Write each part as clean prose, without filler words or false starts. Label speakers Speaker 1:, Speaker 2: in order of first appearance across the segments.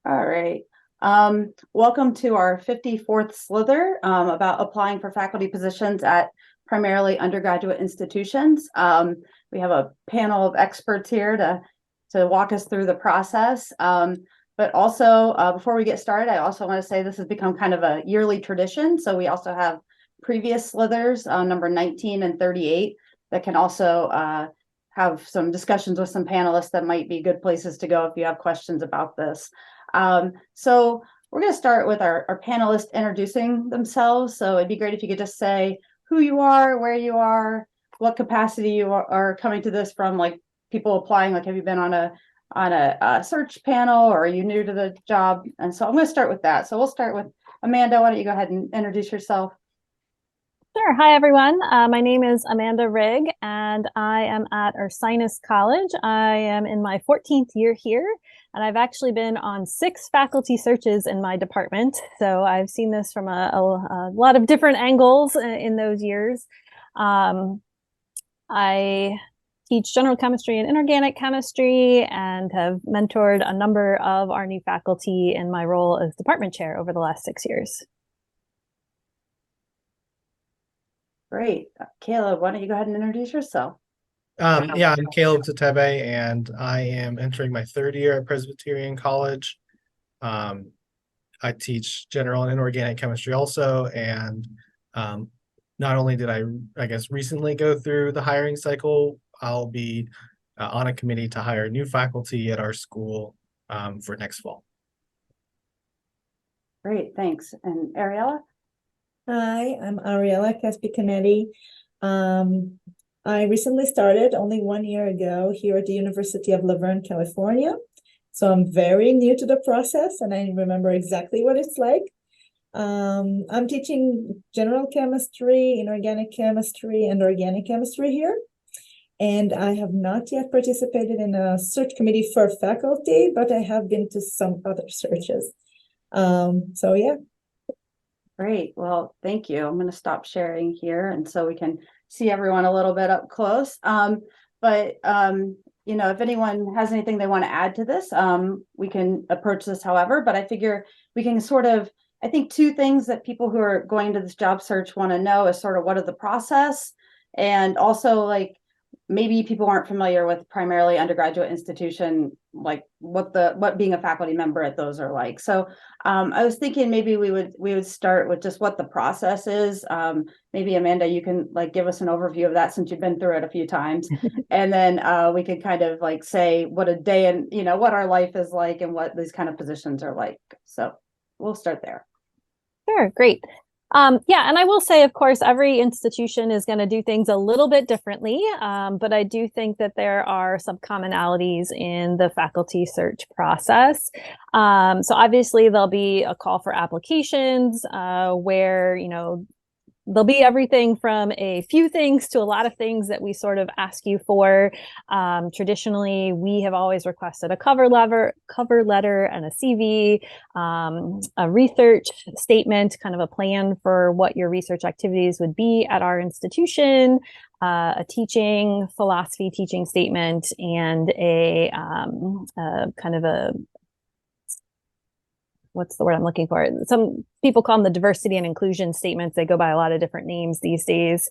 Speaker 1: All right. Welcome to our 54th SLiTHER about applying for faculty positions at primarily undergraduate institutions. We have a panel of experts here to walk us through the process. But also, before we get started, I also want to say this has become kind of a yearly tradition. So we also have previous SLiTHERs, number 19 and 38, that can also have some discussions with some panelists that might be good places to go if you have questions about this. So we're going to start with our panelists introducing themselves. So it'd be great if you could just say who you are, where you are, what capacity you are coming to this from, like people applying, like have you been on a search panel or are you new to the job? And so I'm going to start with that. So we'll start with Amanda. Why don't you go ahead and introduce yourself?
Speaker 2: Sure. Hi, everyone. My name is Amanda Rigg, and I am at Ursinus College. I am in my 14th year here, and I've actually been on 6 faculty searches in my department. So I've seen this from a lot of different angles in those years. I teach general chemistry and inorganic chemistry and have mentored a number of our new faculty in my role as department chair over the last 6 years.
Speaker 1: Great. Caleb, why don't you go ahead and introduce yourself?
Speaker 3: Yeah, I'm Caleb Tobey, and I am entering my 3rd year at Presbyterian College. I teach general and inorganic chemistry also, and not only did I guess, recently go through the hiring cycle, I'll be on a committee to hire new faculty at our school for next fall.
Speaker 1: Great, thanks. And Ariella?
Speaker 4: Hi, I'm Ariella Caspicanetti. I recently started only 1 year ago here at the University of Laverne, California. So I'm very new to the process and I remember exactly what it's like. I'm teaching general chemistry, inorganic chemistry, and organic chemistry here. And I have not yet participated in a search committee for faculty, but I have been to some other searches. So yeah.
Speaker 1: Great. Well, thank you. I'm going to stop sharing here and so we can see everyone a little bit up close. If anyone has anything they want to add to this, we can approach this however, but I figure we can I think 2 things that people who are going to this job search want to know is sort of what is the process, and also like maybe people aren't familiar with primarily undergraduate institution, like what being a faculty member at those are like. So I was thinking maybe we would start with just what the process is. Maybe Amanda, you can like give us an overview of that since you've been through it a few times, and then we could kind of like say what a day and what our life is like and what these kind of positions are like. So we'll start there.
Speaker 2: Sure, great. Yeah, and I will say, of course, every institution is going to do things a little bit differently, but I do think that there are some commonalities in the faculty search process. So obviously, there'll be a call for applications where, there'll be everything from a few things to a lot of things that we sort of ask you for. Traditionally, we have always requested a cover letter and a CV, a research statement, kind of a plan for what your research activities would be at our institution, a teaching philosophy teaching statement, and a kind of a what's the word I'm looking for? Some people call them the diversity and inclusion statements. They go by a lot of different names these days.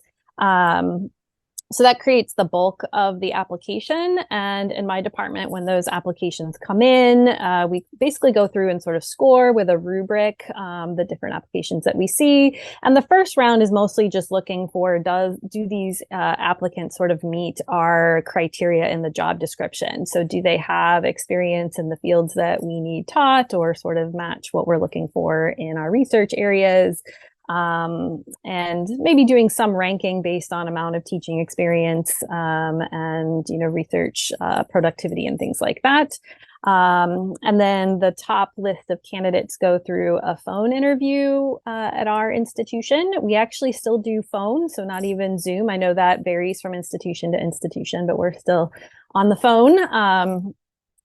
Speaker 2: So that creates the bulk of the application. And in my department, when those applications come in, we basically go through and sort of score with a rubric the different applications that we see. And the first round is mostly just looking for do these applicants sort of meet our criteria in the job description? So do they have experience in the fields that we need taught or sort of match what we're looking for in our research areas? And maybe doing some ranking based on amount of teaching experience and research productivity and things like that. And then the top list of candidates go through a phone interview at our institution. We actually still do phone, so not even Zoom. I know that varies from institution to institution, but we're still on the phone.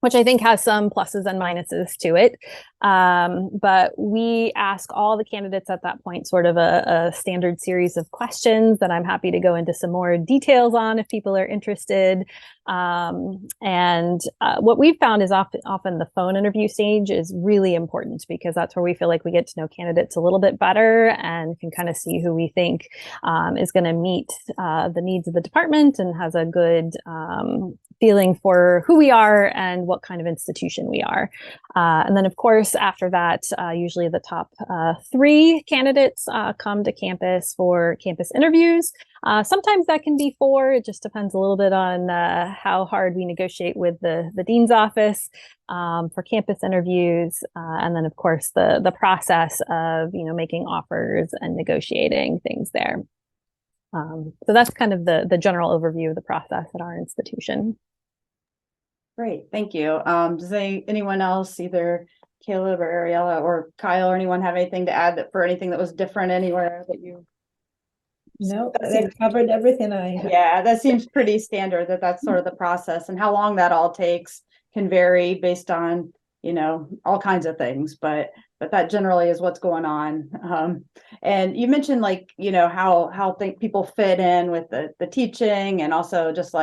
Speaker 2: which I think has some pluses and minuses to it. But we ask all the candidates at that point sort of a standard series of questions that I'm happy to go into some more details on if people are interested. What we've found is often the phone interview stage is really important because that's where we feel like we get to know candidates a little bit better and can kind of see who we think is going to meet the needs of the department and has a good feeling for who we are and what kind of institution we are. And then, of course, after that, usually the top 3 candidates come to campus for campus interviews. Sometimes that can be 4. It just depends a little bit on how hard we negotiate with the dean's office for campus interviews. And then, of course, the process of, making offers and negotiating things there. So that's kind of the general overview of the process at our institution.
Speaker 1: Great, thank you. Does anyone else, either Caleb or Ariella or Kyle or anyone, have anything to add for anything that was different anywhere that you?
Speaker 4: No, they've covered everything
Speaker 1: Yeah, that seems pretty standard, that's sort of the process, and how long that all takes can vary based on, all kinds of things, but that generally is what's going on. And you mentioned how people fit in with the teaching, and also just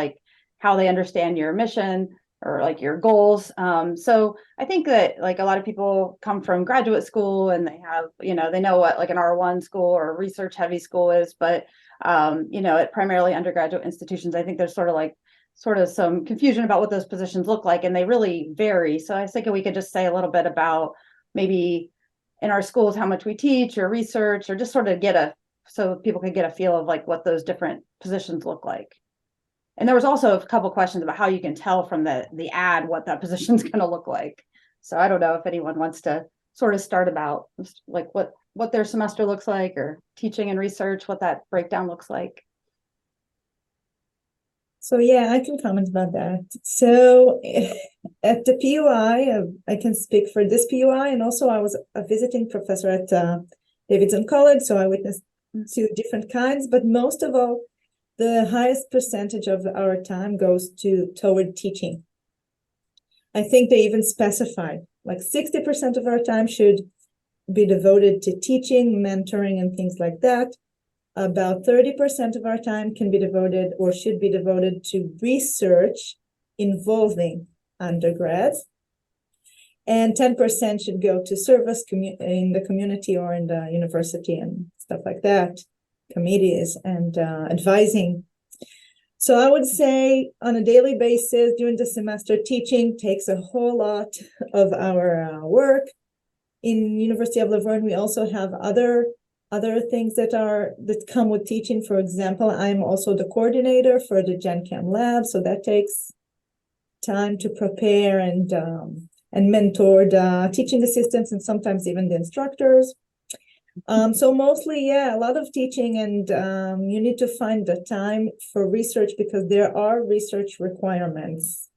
Speaker 1: how they understand your mission or your goals. So I think that a lot of people come from graduate school and they have, they know what an R1 school or research heavy school is, but at primarily undergraduate institutions, I think there's sort of some confusion about what those positions look like, and they really vary. So I was thinking we could just say a little bit about maybe in our schools how much we teach or research, or just sort of so people could get a feel of what those different positions look like. And there was also a couple questions about how you can tell from the ad what that position is going to look like. So I don't know if anyone wants to sort of start about what their semester looks like, or teaching and research, what that breakdown looks like.
Speaker 4: So yeah, I can comment about that. So at the PUI, I can speak for this PUI, and also I was a visiting professor at Davidson College, so I witnessed 2 different kinds, but most of all, the highest percentage of our time goes toward teaching. I think they even specified 60% of our time should be devoted to teaching, mentoring, and things like that. About 30% of our time can be devoted or should be devoted to research involving undergrads. And 10% should go to service in the community or in the university and stuff like that, committees and advising. So I would say on a daily basis during the semester, teaching takes a whole lot of our work. In University of La Verne, we also have other things that come with teaching. For example, I'm also the coordinator for the Gen Chem lab, so that takes time to prepare and mentor the teaching assistants and sometimes even the instructors. So mostly, a lot of teaching, and you need to find the time for research because there are research requirements.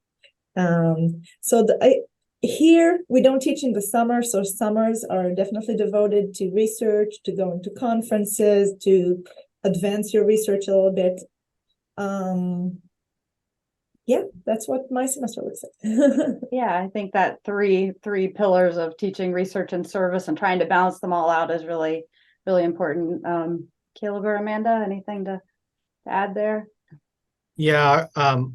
Speaker 4: Here we don't teach in the summer, so summers are definitely devoted to research, to going to conferences, to advance your research a little bit. That's what my semester looks like.
Speaker 1: Yeah, I think that three pillars of teaching, research, and service, and trying to balance them all out is really, really important. Caleb or Amanda, anything to add there?
Speaker 3: Yeah,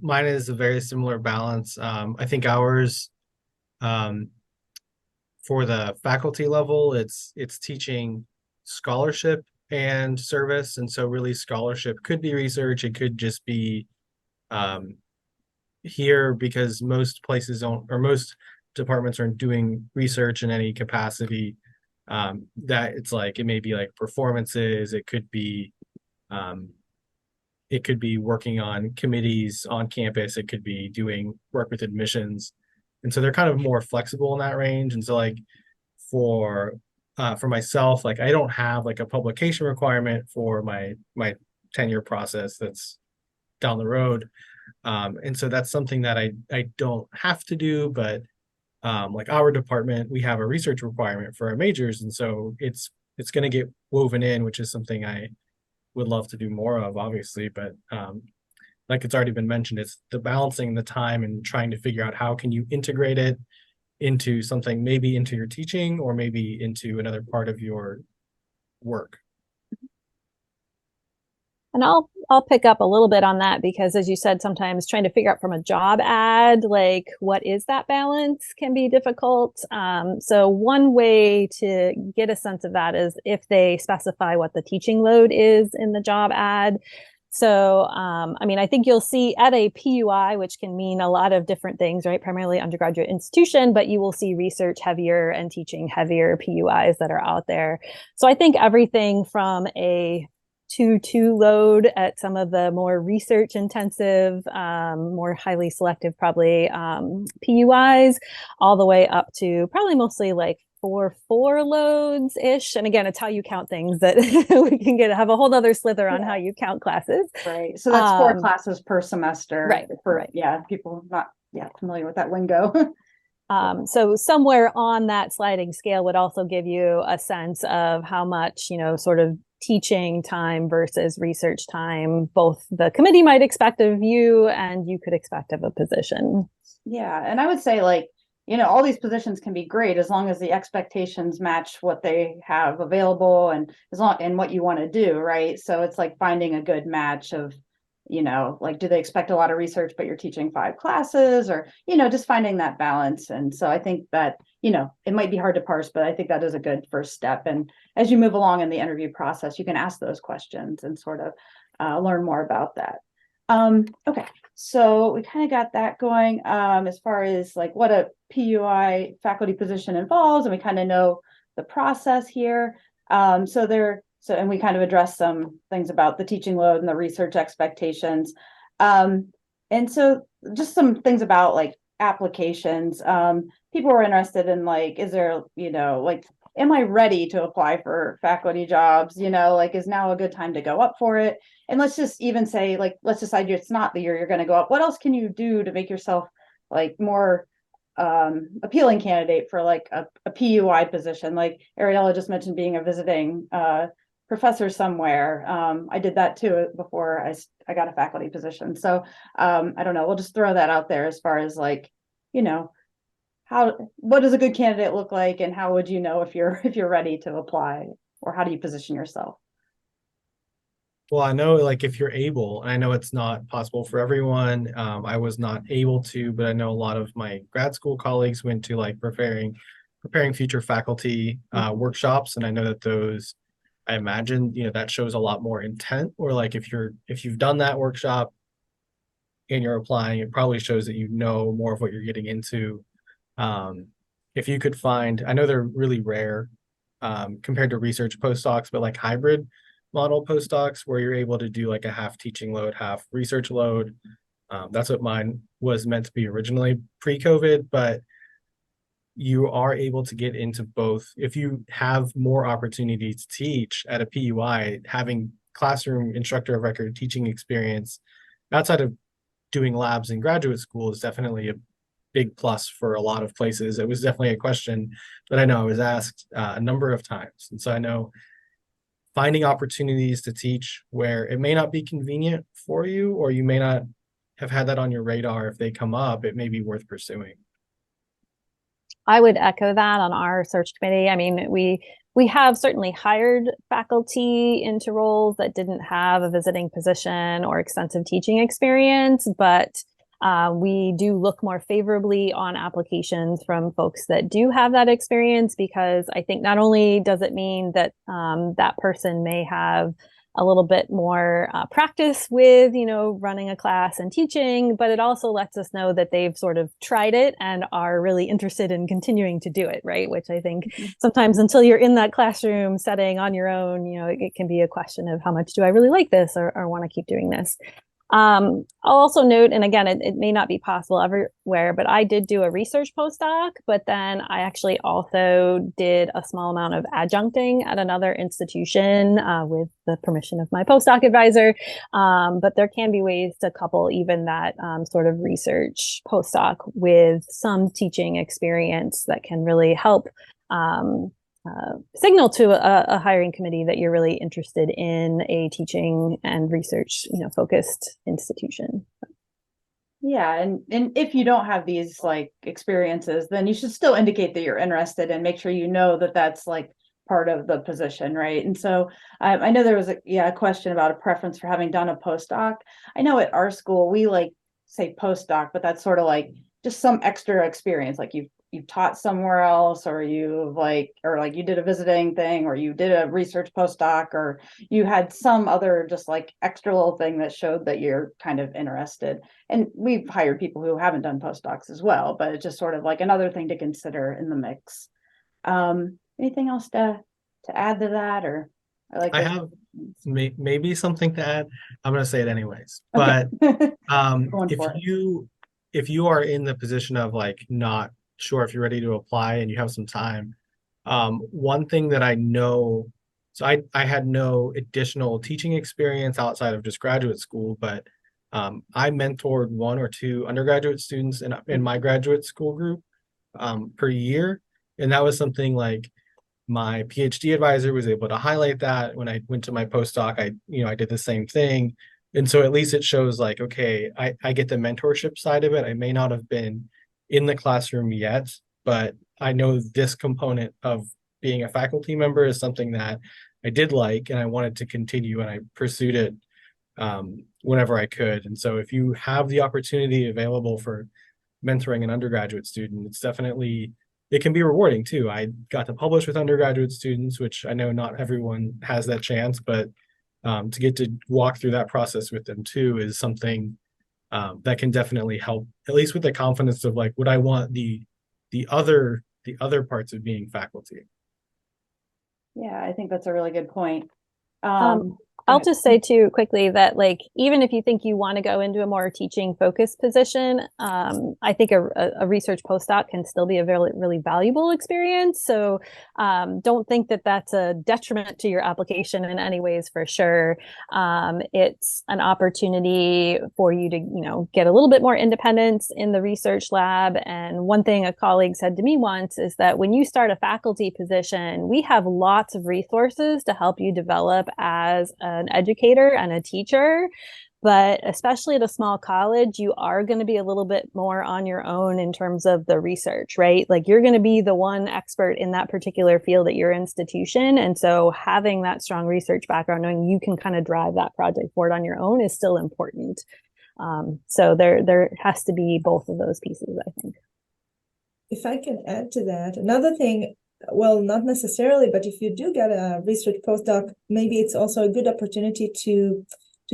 Speaker 3: mine is a very similar balance. I think ours, for the faculty level, it's teaching scholarship and service. And so really scholarship could be research. It could just be here, because most places don't, or most departments aren't doing research in any capacity. That it's it may be performances. It could be working on committees on campus. It could be doing work with admissions. And so they're kind of more flexible in that range. And so for myself, I don't have a publication requirement for my tenure process that's down the road. And so that's something that I don't have to do, but our department, we have a research requirement for our majors. And so it's going to get woven in, which is something I would love to do more of, obviously. But like it's already been mentioned, it's the balancing the time and trying to figure out how can you integrate it into something, maybe into your teaching or maybe into another part of your work.
Speaker 2: And I'll pick up a little bit on that because, as you said, sometimes trying to figure out from a job ad, like what is that balance can be difficult. So one way to get a sense of that is if they specify what the teaching load is in the job ad. So, I mean, I think you'll see at a PUI, which can mean a lot of different things, right? Primarily undergraduate institution, but you will see research heavier and teaching heavier PUIs that are out there. So I think everything from a 2-2 load at some of the more research intensive, more highly selective, probably PUIs, all the way up to probably mostly like 4-4 loads ish. And again, it's how you count things that we can have a whole other SLiTHER on how you count classes.
Speaker 1: Right. So that's 4 classes per semester.
Speaker 2: Right.
Speaker 1: For people not familiar with that lingo.
Speaker 2: So somewhere on that sliding scale would also give you a sense of how much, sort of teaching time versus research time, both the committee might expect of you and you could expect of a position.
Speaker 1: Yeah. And I would say all these positions can be great as long as the expectations match what they have available and what you want to do. Right. So it's like finding a good match of, do they expect a lot of research, but you're teaching 5 classes or, just finding that balance. And so I think that, it might be hard to parse, but I think that is a good first step. And as you move along in the interview process, you can ask those questions and sort of learn more about that. Okay. So we kind of got that going as far as like what a PUI faculty position involves, and we kind of know the process here. And we kind of addressed some things about the teaching load and the research expectations. And so just some things about like applications. People were interested in like, is there, am I ready to apply for faculty jobs? Is now a good time to go up for it? And let's just even say, let's decide it's not the year you're going to go up. What else can you do to make yourself like more appealing candidate for like a PUI position? Like Ariella just mentioned being a visiting professor somewhere. I did that too before I got a faculty position. So I don't know. We'll just throw that out there as far as like, what does a good candidate look like, and how would you know if you're ready to apply, or how do you position yourself?
Speaker 3: Well, I know like if you're able, I know it's not possible for everyone. I was not able to, but I know a lot of my grad school colleagues went to like preparing future faculty workshops, and I know that those, I imagine, that shows a lot more intent. Or like if you've done that workshop and you're applying, it probably shows that you know more of what you're getting into. If you could find, I know they're really rare compared to research postdocs, but like hybrid model postdocs where you're able to do like a half teaching load, half research load. That's what mine was meant to be originally pre-COVID, but you are able to get into both. If you have more opportunities to teach at a PUI, having classroom instructor of record teaching experience outside of doing labs in graduate school is definitely a big plus for a lot of places. It was definitely a question that I know I was asked a number of times. And so I know finding opportunities to teach where it may not be convenient for you, or you may not have had that on your radar, if they come up, it may be worth pursuing.
Speaker 2: I would echo that on our search committee. I mean, we have certainly hired faculty into roles that didn't have a visiting position or extensive teaching experience, but we do look more favorably on applications from folks that do have that experience, because I think not only does it mean that that person may have a little bit more practice with, running a class and teaching, but it also lets us know that they've sort of tried it and are really interested in continuing to do it, right? Which I think sometimes until you're in that classroom setting on your own, it can be a question of how much do I really like this or want to keep doing this. I'll also note, and again, it may not be possible everywhere, but I did do a research postdoc, but then I actually also did a small amount of adjuncting at another institution with the permission of my postdoc advisor. But there can be ways to couple even that sort of research postdoc with some teaching experience that can really help signal to a hiring committee that you're really interested in a teaching and research, focused institution.
Speaker 1: Yeah, and if you don't have these like experiences, then you should still indicate that you're interested and make sure you know that that's like part of the position, right? And so I know there was a question about a preference for having done a postdoc. I know at our school we like say postdoc, but that's sort of like just some extra experience, like you've taught somewhere else, or you did a visiting thing, or you did a research postdoc, or you had some other just like extra little thing that showed that you're kind of interested. And we've hired people who haven't done postdocs as well, but it's just sort of like another thing to consider in the mix. Anything else to add to that, or
Speaker 3: I have maybe something to add. I'm going to say it anyways.
Speaker 1: Okay.
Speaker 3: But
Speaker 1: Going for it.
Speaker 3: if you are in the position of like not sure if you're ready to apply and you have some time, one thing that I know, so I had no additional teaching experience outside of just graduate school, but I mentored 1 or 2 undergraduate students in my graduate school group per year. And that was something like my PhD advisor was able to highlight that when I went to my postdoc. I did the same thing. And so at least it shows like, okay, I get the mentorship side of it. I may not have been in the classroom yet, but I know this component of being a faculty member is something that I did like, and I wanted to continue, and I pursued it whenever I could. And so if you have the opportunity available for mentoring an undergraduate student, it can be rewarding too. I got to publish with undergraduate students, which I know not everyone has that chance, but to get to walk through that process with them too is something that can definitely help, at least with the confidence of like, would I want the other parts of being faculty?
Speaker 1: Yeah, I think that's a really good point.
Speaker 2: I'll just say too quickly that like, even if you think you want to go into a more teaching focused position, I think a research postdoc can still be a really, really valuable experience. So don't think that that's a detriment to your application in any ways, for sure. It's an opportunity for you to, get a little bit more independence in the research lab. And one thing a colleague said to me once is that when you start a faculty position, we have lots of resources to help you develop as an educator and a teacher, but especially at a small college, you are going to be a little bit more on your own in terms of the research, right? Like you're going to be the one expert in that particular field at your institution. And so having that strong research background, knowing you can kind of drive that project forward on your own, is still important. So there has to be both of those pieces, I think.
Speaker 4: If I can add to that, another thing, well, not necessarily, but if you do get a research postdoc, maybe it's also a good opportunity to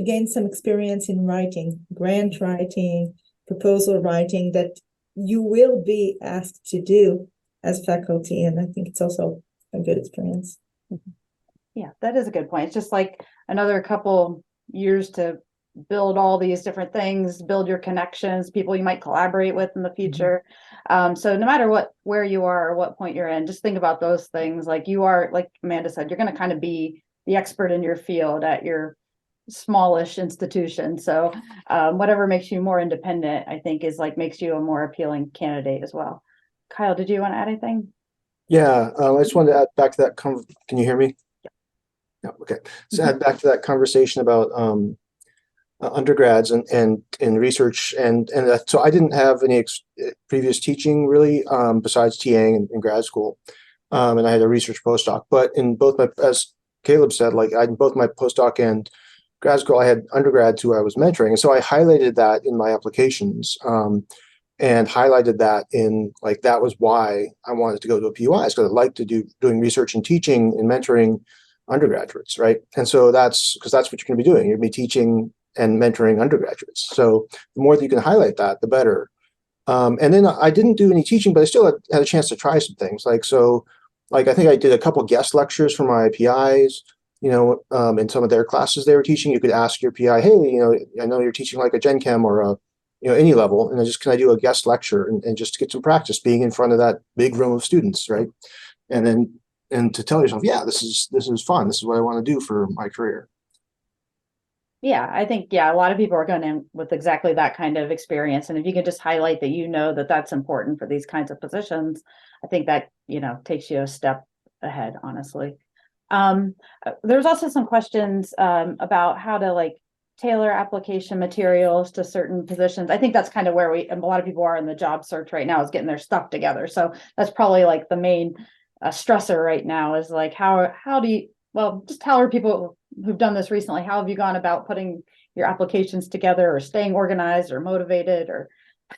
Speaker 4: gain some experience in writing, grant writing, proposal writing, that you will be asked to do as faculty. And I think it's also a good experience.
Speaker 1: Yeah, that is a good point. It's just like another couple years to build all these different things, build your connections, people you might collaborate with in the future. So no matter where you are or what point you're in, just think about those things. Like you are, like Amanda said, you're going to kind of be the expert in your field at your smallish institution. So whatever makes you more independent, I think makes you a more appealing candidate as well. Kyle, did you want to add anything?
Speaker 5: Yeah, I just wanted to add back to that. Can you hear me? Yeah. Okay. So add back to that conversation about undergrads and research, and so I didn't have any previous teaching really, besides TAing in grad school, and I had a research postdoc. But in both as Caleb said, like in both my postdoc and grad school, I had undergrads who I was mentoring, and so I highlighted that in my applications, and highlighted that in like that was why I wanted to go to a PUI, because I like to doing research and teaching and mentoring undergraduates, right? And so that's because that's what you're going to be doing. You're going to be teaching and mentoring undergraduates. So the more that you can highlight that, the better. And then I didn't do any teaching, but I still had a chance to try some things. Like I think I did a couple guest lectures for my PIs, in some of their classes they were teaching. You could ask your PI, hey, I know you're teaching like a Gen Chem or any level, and can I do a guest lecture and just to get some practice being in front of that big room of students, right? And to tell yourself, yeah, this is fun. This is what I want to do for my career.
Speaker 1: Yeah, I think, a lot of people are going in with exactly that kind of experience. And if you can just highlight that, that that's important for these kinds of positions, I think that, takes you a step ahead, honestly. There's also some questions about how to like tailor application materials to certain positions. I think that's kind of where a lot of people are in the job search right now, is getting their stuff together. So that's probably like the main stressor right now, is like how do you, well, just tell our people who've done this recently, how have you gone about putting your applications together, or staying organized or motivated, or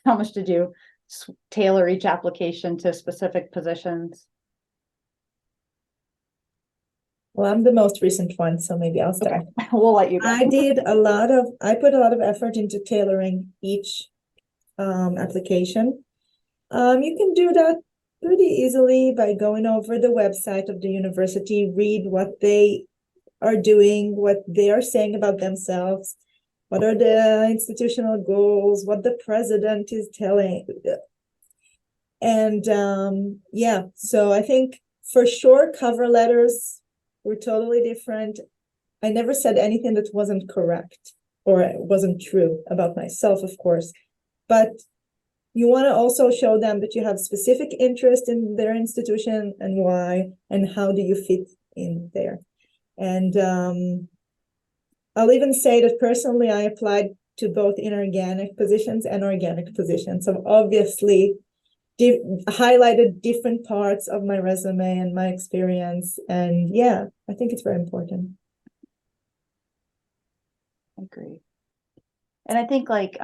Speaker 1: how much did you tailor each application to specific positions?
Speaker 4: Well, I'm the most recent one, so maybe I'll start.
Speaker 1: Okay. We'll let you go.
Speaker 4: I put a lot of effort into tailoring each application. You can do that pretty easily by going over the website of the university, read what they are doing, what they are saying about themselves, what are the institutional goals, what the president is telling. And yeah, so I think for sure cover letters were totally different. I never said anything that wasn't correct or wasn't true about myself, of course, but you want to also show them that you have specific interest in their institution and why, and how do you fit in there. And I'll even say that personally, I applied to both inorganic positions and organic positions. So obviously highlighted different parts of my resume and my experience. And yeah, I think it's very important.
Speaker 1: I agree. And I think like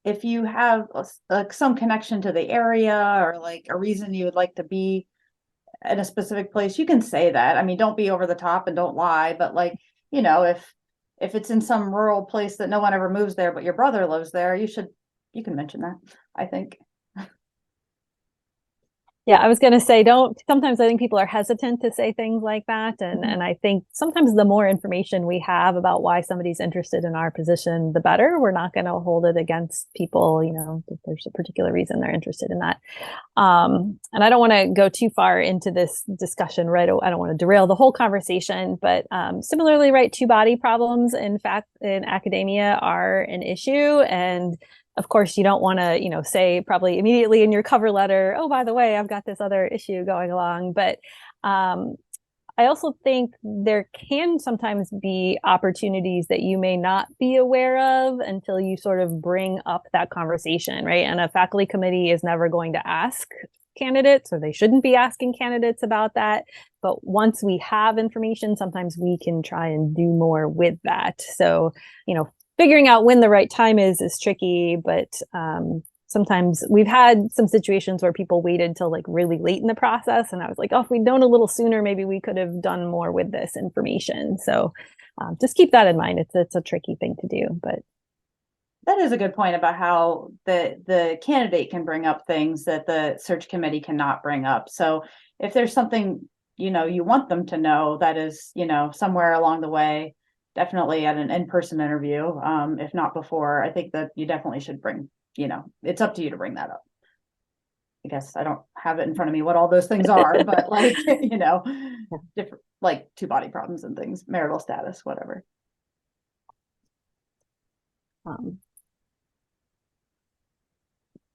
Speaker 1: if you have like some connection to the area, or like a reason you would like to be in a specific place, you can say that. I mean, don't be over the top and don't lie, but like, you know, if it's in some rural place that no one ever moves there, but your brother lives there, you can mention that, I think.
Speaker 2: Yeah, I was going to say, sometimes I think people are hesitant to say things like that. And I think sometimes the more information we have about why somebody's interested in our position, the better. We're not going to hold it against people, you know, if there's a particular reason they're interested in that. And I don't want to go too far into this discussion, right? I don't want to derail the whole conversation, but similarly, right, two-body problems, in fact, in academia are an issue. And of course, you don't want to, you know, say probably immediately in your cover letter, oh, by the way, I've got this other issue going along. But I also think there can sometimes be opportunities that you may not be aware of until you sort of bring up that conversation, right? And a faculty committee is never going to ask candidates, or they shouldn't be asking candidates about that. But once we have information, sometimes we can try and do more with that. So, you know, figuring out when the right time is tricky, but sometimes we've had some situations where people waited till like really late in the process. And I was like, oh, if we'd known a little sooner, maybe we could have done more with this information. So just keep that in mind. It's a tricky thing to do, but.
Speaker 1: That is a good point about how the candidate can bring up things that the search committee cannot bring up. So if there's something, you know, you want them to know that is, you know, somewhere along the way, definitely at an in-person interview, if not before, I think that you definitely should bring, you know, it's up to you to bring that up. I guess I don't have it in front of me what all those things are, but like, you know, different, like two-body problems and things, marital status, whatever.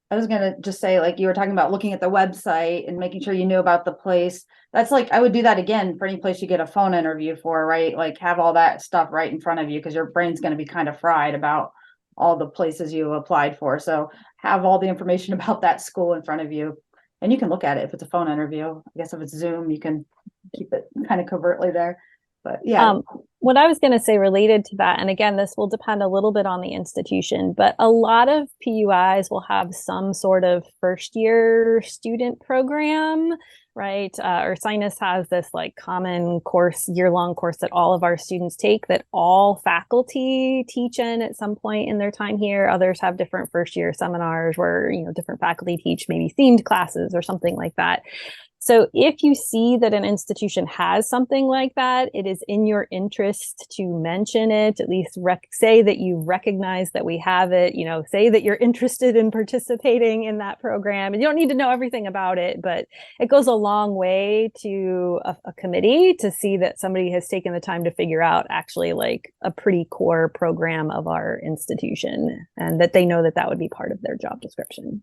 Speaker 1: I was gonna just say, like you were talking about looking at the website and making sure you knew about the place. That's like, I would do that again for any place you get a phone interview for, right? Like have all that stuff right in front of you, because your brain's going to be kind of fried about all the places you applied for. So have all the information about that school in front of you, and you can look at it if it's a phone interview. I guess if it's Zoom, you can keep it kind of covertly there. But yeah.
Speaker 2: What I was going to say related to that, and again, this will depend a little bit on the institution, but a lot of PUIs will have some sort of first year student program, right? Ursinus has this like common course, year-long course that all of our students take, that all faculty teach in at some point in their time here. Others have different first year seminars where, you know, different faculty teach maybe themed classes or something like that. So if you see that an institution has something like that, it is in your interest to mention it, at least say that you recognize that we have it, you know, say that you're interested in participating in that program. And you don't need to know everything about it, but it goes a long way to a committee to see that somebody has taken the time to figure out actually like a pretty core program of our institution, and that they know that that would be part of their job description.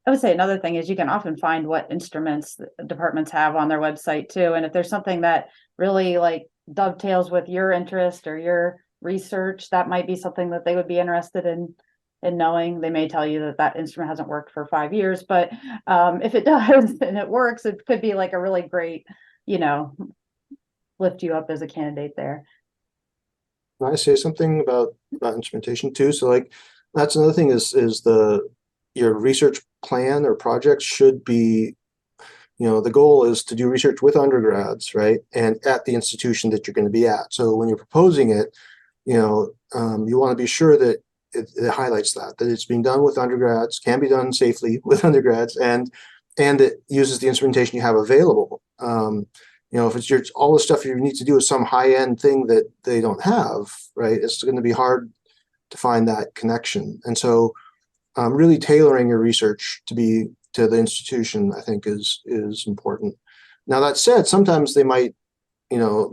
Speaker 1: I would say another thing is you can often find what instruments the departments have on their website too. And if there's something that really like dovetails with your interest or your research, that might be something that they would be interested in knowing. They may tell you that that instrument hasn't worked for 5 years, but if it does and it works, it could be like a really great, lift you up as a candidate there.
Speaker 5: Can I say something about instrumentation too? So like that's another thing is your research plan or project should be, the goal is to do research with undergrads, right? And at the institution that you're going to be at. So when you're proposing it, you want to be sure that it highlights that it's being done with undergrads, can be done safely with undergrads, and it uses the instrumentation you have available. If it's all the stuff you need to do is some high-end thing that they don't have, right? It's going to be hard to find that connection. And so really tailoring your research to the institution, I think is important. Now that said, sometimes they might,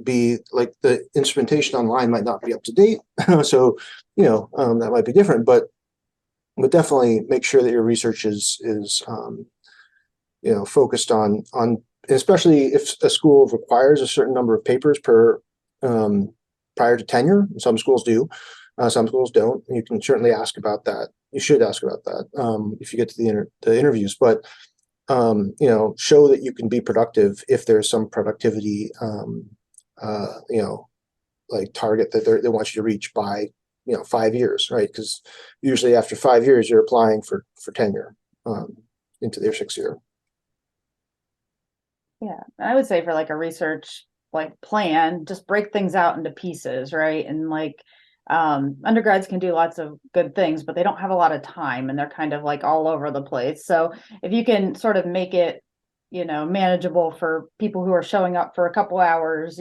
Speaker 5: be like the instrumentation online might not be up to date. So, that might be different, but definitely make sure that your research is focused on, especially if a school requires a certain number of papers per prior to tenure. Some schools do, some schools don't. You can certainly ask about that. You should ask about that if you get to the interviews. But show that you can be productive if there's some productivity, like target that they want you to reach by 5 years, right? Because usually after 5 years you're applying for tenure into their 6th year.
Speaker 1: Yeah, I would say for like a research like plan, just break things out into pieces, right? And like undergrads can do lots of good things, but they don't have a lot of time and they're kind of like all over the place. So if you can sort of make it, manageable for people who are showing up for a couple hours,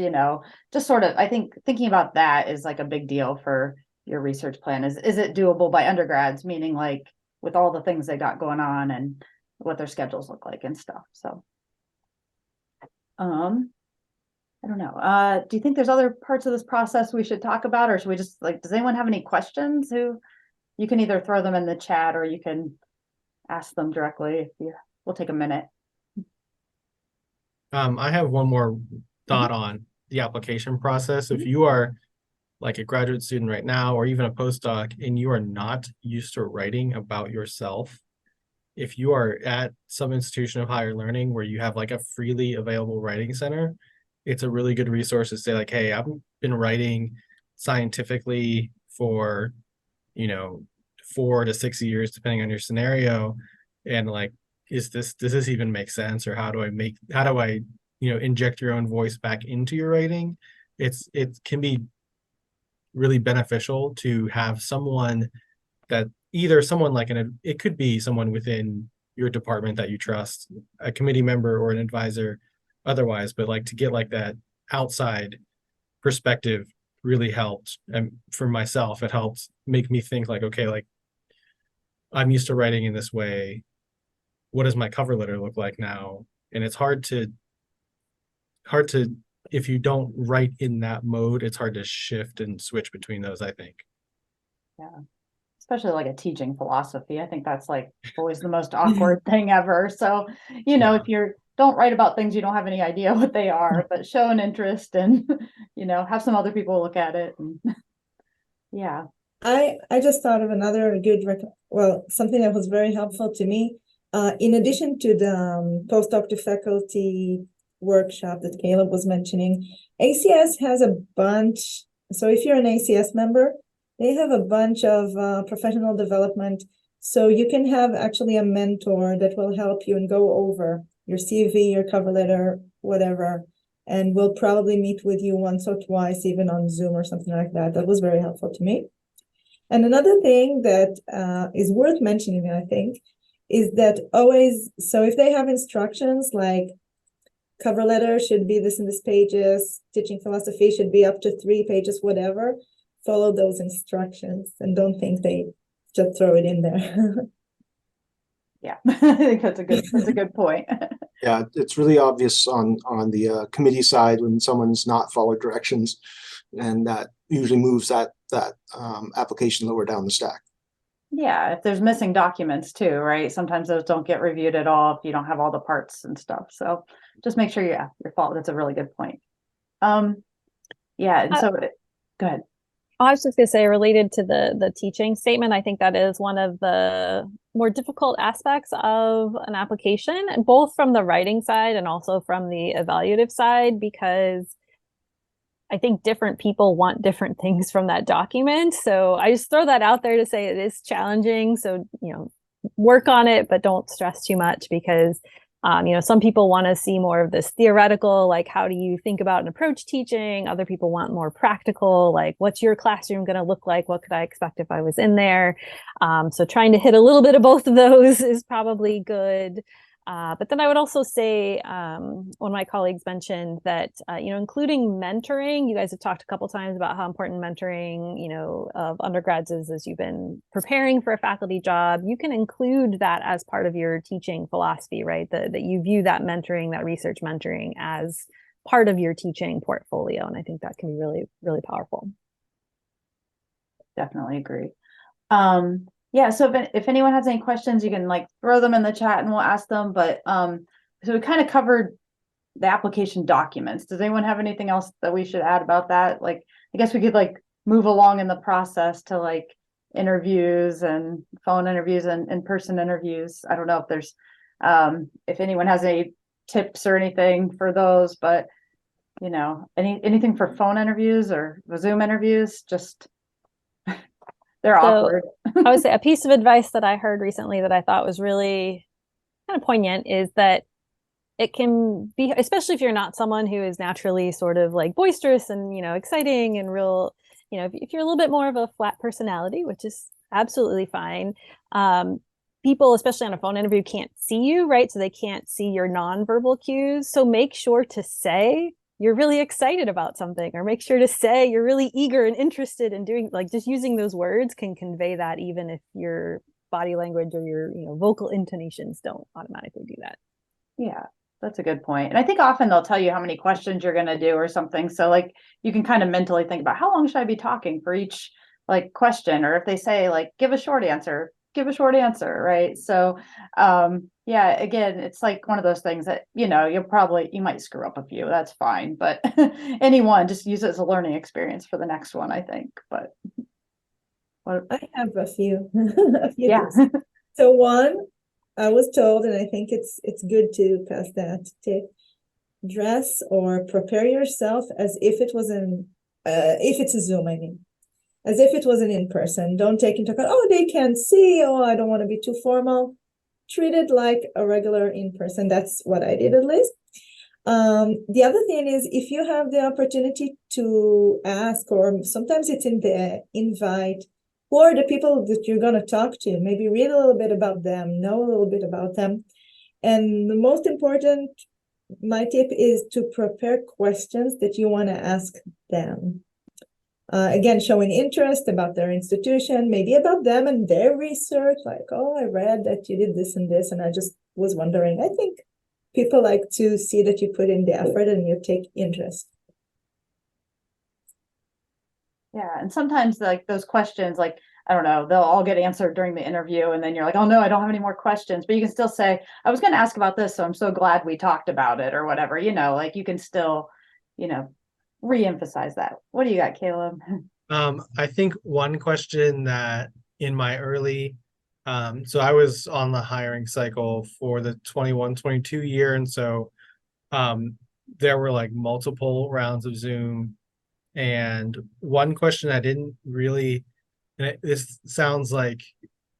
Speaker 1: just sort of, I think thinking about that is like a big deal for your research plan. Is it doable by undergrads, meaning like with all the things they got going on and what their schedules look like and stuff. So I don't know. Do you think there's other parts of this process we should talk about, or should we just does anyone have any questions? You can either throw them in the chat or you can ask them directly. We'll take a minute.
Speaker 3: I have one more thought on the application process. If you are like a graduate student right now, or even a postdoc, and you are not used to writing about yourself, if you are at some institution of higher learning where you have like a freely available writing center, it's a really good resource to say like, hey, I've been writing scientifically for, 4 to 6 years, depending on your scenario. And like, does this even make sense? Or how do I inject your own voice back into your writing? It can be really beneficial to have someone that either someone like it could be someone within your department that you trust, a committee member or an advisor otherwise, but like to get like that outside perspective really helped. And for myself, it helped make me think like, okay, like I'm used to writing in this way. What does my cover letter look like now? And it's hard to, if you don't write in that mode, it's hard to shift and switch between those, I think.
Speaker 1: Yeah. Especially like a teaching philosophy. I think that's like always the most awkward thing ever. So, if you don't write about things, you don't have any idea what they are, but show an interest and, have some other people look at it. And yeah.
Speaker 4: I just thought of another good, something that was very helpful to me. In addition to the postdoc to faculty workshop that Caleb was mentioning, ACS has a bunch. So if you're an ACS member, they have a bunch of professional development. So you can have actually a mentor that will help you and go over your CV, your cover letter, whatever, and will probably meet with you once or twice, even on Zoom or something like that. That was very helpful to me. And another thing that is worth mentioning, I think, is that always, so if they have instructions like cover letter should be this and this pages, teaching philosophy should be up to 3 pages, whatever, follow those instructions and don't think they just throw it in there.
Speaker 1: Yeah, I think that's a good point.
Speaker 5: Yeah, it's really obvious on the committee side when someone's not followed directions, and that usually moves that application lower down the stack.
Speaker 1: Yeah, if there's missing documents too, right? Sometimes those don't get reviewed at all if you don't have all the parts and stuff. So just make sure your fault. That's a really good point. Yeah, and so go ahead.
Speaker 2: I was just going to say, related to the teaching statement, I think that is one of the more difficult aspects of an application, both from the writing side and also from the evaluative side, because I think different people want different things from that document. So I just throw that out there to say it is challenging. So, work on it, but don't stress too much, because some people want to see more of this theoretical, like how do you think about and approach teaching? Other people want more practical, like what's your classroom going to look like? What could I expect if I was in there? So trying to hit a little bit of both of those is probably good. But then I would also say, one of my colleagues mentioned that, including mentoring, you guys have talked a couple times about how important mentoring, of undergrads is as you've been preparing for a faculty job. You can include that as part of your teaching philosophy, right? That you view that mentoring, that research mentoring as part of your teaching portfolio. And I think that can be really, really powerful.
Speaker 1: Definitely agree. Yeah, so if anyone has any questions, you can like throw them in the chat and we'll ask them. But so we kind of covered the application documents. Does anyone have anything else that we should add about that? Like, I guess we could like move along in the process to like interviews and phone interviews and in-person interviews. I don't know if there's if anyone has any tips or anything for those, but anything for phone interviews or Zoom interviews, just they're awkward.
Speaker 2: I would say a piece of advice that I heard recently that I thought was really kind of poignant is that it can be, especially if you're not someone who is naturally sort of like boisterous and, exciting and real, if you're a little bit more of a flat personality, which is absolutely fine. People, especially on a phone interview, can't see you, right? So they can't see your nonverbal cues. So make sure to say you're really excited about something, or make sure to say you're really eager and interested in doing, like, just using those words can convey that, even if your body language or your vocal intonations don't automatically do that.
Speaker 1: Yeah, that's a good point. And I think often they'll tell you how many questions you're going to do or something. So like you can kind of mentally think about how long should I be talking for each like question, or if they say like give a short answer, right? So yeah, again, it's like one of those things that you might screw up a few, that's fine, but anyone, just use it as a learning experience for the next one, I think. But
Speaker 4: I have a few
Speaker 1: yeah.
Speaker 4: tips. So one, I was told, and I think it's good to pass that tip: dress or prepare yourself as if it was if it's a Zoom, I mean, as if it was an in-person. Don't take into account, oh, they can't see, oh, I don't want to be too formal. Treat it like a regular in-person. That's what I did, at least. The other thing is, if you have the opportunity to ask, or sometimes it's in the invite, who are the people that you're going to talk to? Maybe read a little bit about them, know a little bit about them. And the most important, my tip is to prepare questions that you want to ask them. Again, showing interest about their institution, maybe about them and their research, like, oh, I read that you did this and this, and I just was wondering. I think people like to see that you put in the effort and you take interest.
Speaker 1: Yeah, and sometimes like those questions, like, I don't know, they'll all get answered during the interview, and then you're like, oh no, I don't have any more questions. But you can still say, I was going to ask about this, so I'm so glad we talked about it, or whatever, like you can still, re-emphasize that. What do you got, Caleb?
Speaker 3: I think one question that in my early, so I was on the hiring cycle for the 21-22 year. And so there were like multiple rounds of Zoom. And one question I didn't really, and this sounds like,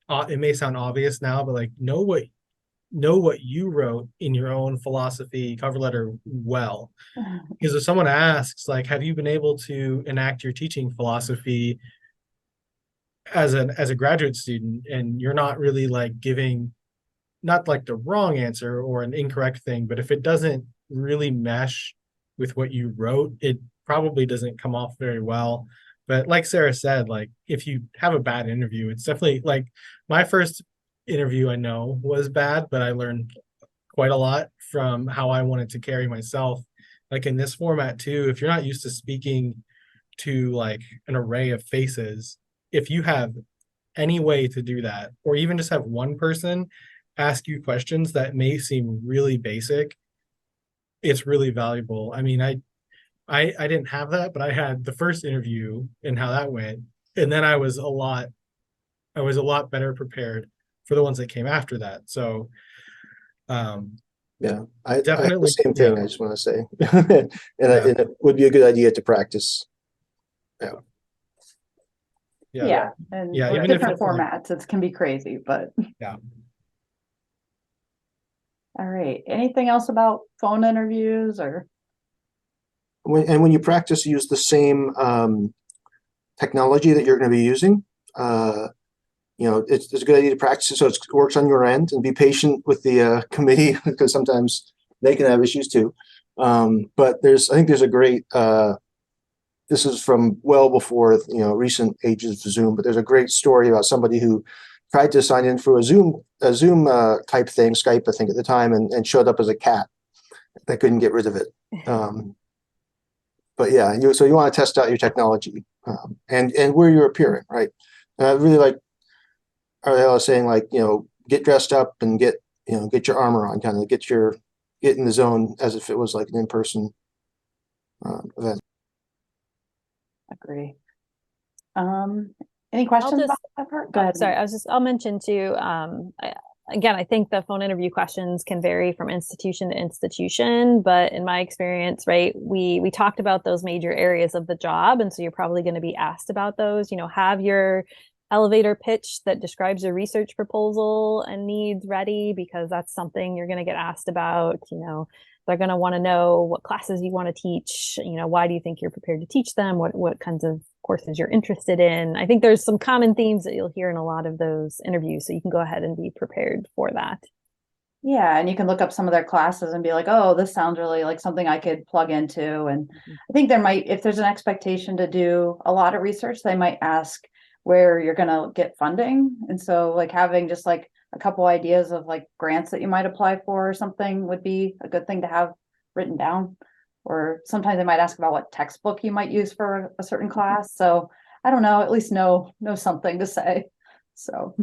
Speaker 3: it may sound obvious now, but like know what you wrote in your own philosophy cover letter well. Because if someone asks, like, have you been able to enact your teaching philosophy as a graduate student, and you're not really like giving not like the wrong answer or an incorrect thing, but if it doesn't really mesh with what you wrote, it probably doesn't come off very well. But like Sarah said, like if you have a bad interview, it's definitely like my first interview I know was bad, but I learned quite a lot from how I wanted to carry myself. Like in this format too, if you're not used to speaking to like an array of faces, if you have any way to do that, or even just have one person ask you questions that may seem really basic, it's really valuable. I mean, I didn't have that, but I had the first interview and how that went, and then I was a lot better prepared for the ones that came after that. So
Speaker 5: Yeah, I have the
Speaker 3: definitely,
Speaker 5: same thing.
Speaker 3: yeah,
Speaker 5: I just want to say, and,
Speaker 3: yeah,
Speaker 5: and it would be a good idea to practice. Yeah.
Speaker 3: yeah,
Speaker 1: Yeah, and
Speaker 3: yeah.
Speaker 1: with
Speaker 3: Even if
Speaker 1: different
Speaker 3: it's like,
Speaker 1: formats, it can be crazy, but
Speaker 3: yeah.
Speaker 1: all right. Anything else about phone interviews or?
Speaker 5: When you practice, use the same technology that you're going to be using. It's a good idea to practice it so it works on your end, and be patient with the committee because sometimes they can have issues too. But I think there's a great. This is from well before recent ages of Zoom, but there's a great story about somebody who tried to sign in for a Zoom type thing, Skype, I think at the time, and showed up as a cat. They couldn't get rid of it. But yeah, so you want to test out your technology and where you're appearing, right? And I really like Ariella saying, like, get dressed up and get your armor on, kind of get in the zone as if it was like an in-person event.
Speaker 1: Agree. Any questions about that part? Go ahead.
Speaker 2: Sorry, I'll mention too, again, I think the phone interview questions can vary from institution to institution, but in my experience, right, we talked about those major areas of the job. And so you're probably going to be asked about those, have your elevator pitch that describes your research proposal and needs ready, because that's something you're going to get asked about. They're going to want to know what classes you want to teach. Why do you think you're prepared to teach them? What kinds of courses you're interested in? I think there's some common themes that you'll hear in a lot of those interviews, so you can go ahead and be prepared for that.
Speaker 1: Yeah, and you can look up some of their classes and be like, oh, this sounds really like something I could plug into. And I think if there's an expectation to do a lot of research, they might ask where you're going to get funding. And so like having just like a couple ideas of like grants that you might apply for or something would be a good thing to have written down. Or sometimes they might ask about what textbook you might use for a certain class. So I don't know, at least know something to say. So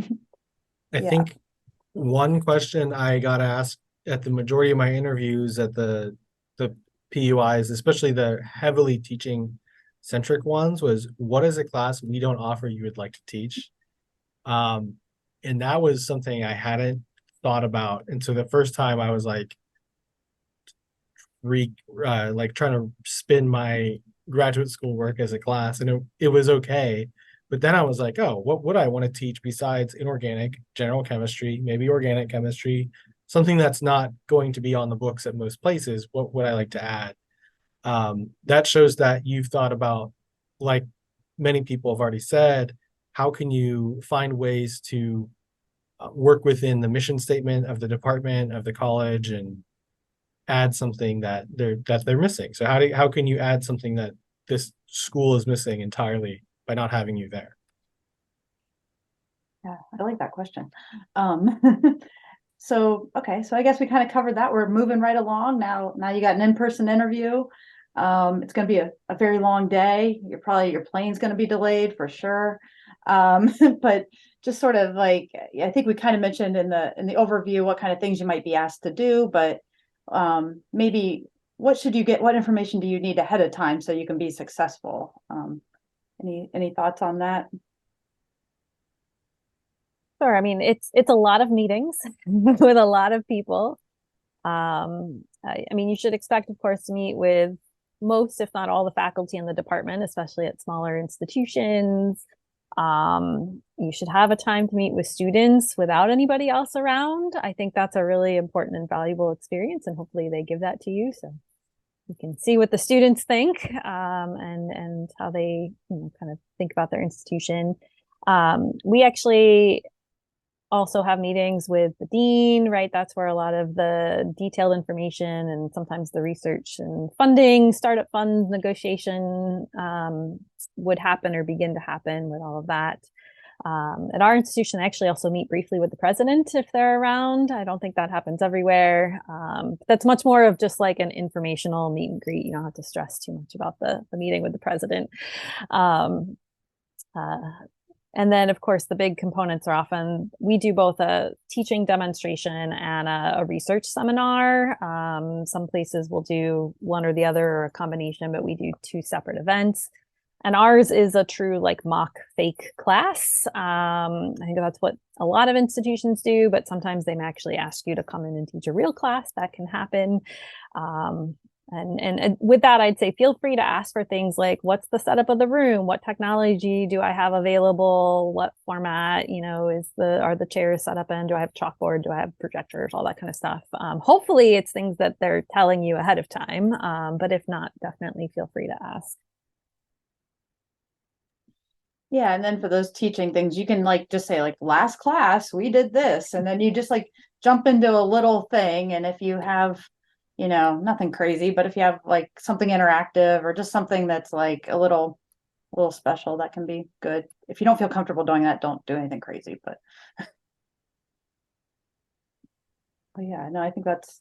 Speaker 3: I
Speaker 1: yeah.
Speaker 3: think one question I got asked at the majority of my interviews at the PUIs, especially the heavily teaching centric ones, was, what is a class we don't offer you would like to teach? And that was something I hadn't thought about. And so the first time I was like trying to spin my graduate school work as a class, and it was okay. But then I was like, oh, what would I want to teach besides inorganic, general chemistry, maybe organic chemistry, something that's not going to be on the books at most places? What would I like to add? That shows that you've thought about, like many people have already said, how can you find ways to work within the mission statement of the department, of the college, and add something that they're missing. So how can you add something that this school is missing entirely by not having you there?
Speaker 1: Yeah, I like that question. So I guess we kind of covered that. We're moving right along now. Now you got an in-person interview. It's going to be a very long day. Your plane's going to be delayed for sure. But just sort of like, I think we kind of mentioned in the overview what kind of things you might be asked to do, but maybe what information do you need ahead of time so you can be successful? Any thoughts on that?
Speaker 2: Sure. I mean, it's a lot of meetings with a lot of people. I mean, you should expect, of course, to meet with most, if not all, the faculty in the department, especially at smaller institutions. You should have a time to meet with students without anybody else around. I think that's a really important and valuable experience, and hopefully they give that to you so you can see what the students think, and how they kind of think about their institution. We actually also have meetings with the dean, right? That's where a lot of the detailed information and sometimes the research and funding, startup funds negotiation would happen or begin to happen with all of that. At our institution, I actually also meet briefly with the president if they're around. I don't think that happens everywhere. That's much more of just like an informational meet and greet. You don't have to stress too much about the meeting with the president. And then, of course, the big components are often, we do both a teaching demonstration and a research seminar. Some places will do one or the other or a combination, but we do two separate events. And ours is a true like mock fake class. I think that's what a lot of institutions do, but sometimes they may actually ask you to come in and teach a real class. That can happen. And with that, I'd say feel free to ask for things like, what's the setup of the room? What technology do I have available? What format, are the chairs set up in? Do I have chalkboard? Do I have projectors? All that kind of stuff. Hopefully it's things that they're telling you ahead of time. But if not, definitely feel free to ask.
Speaker 1: Yeah, and then for those teaching things, you can like just say like last class we did this, and then you just like jump into a little thing. And if you have, nothing crazy, but if you have like something interactive or just something that's like a little special, that can be good. If you don't feel comfortable doing that, don't do anything crazy. But yeah, no, I think that's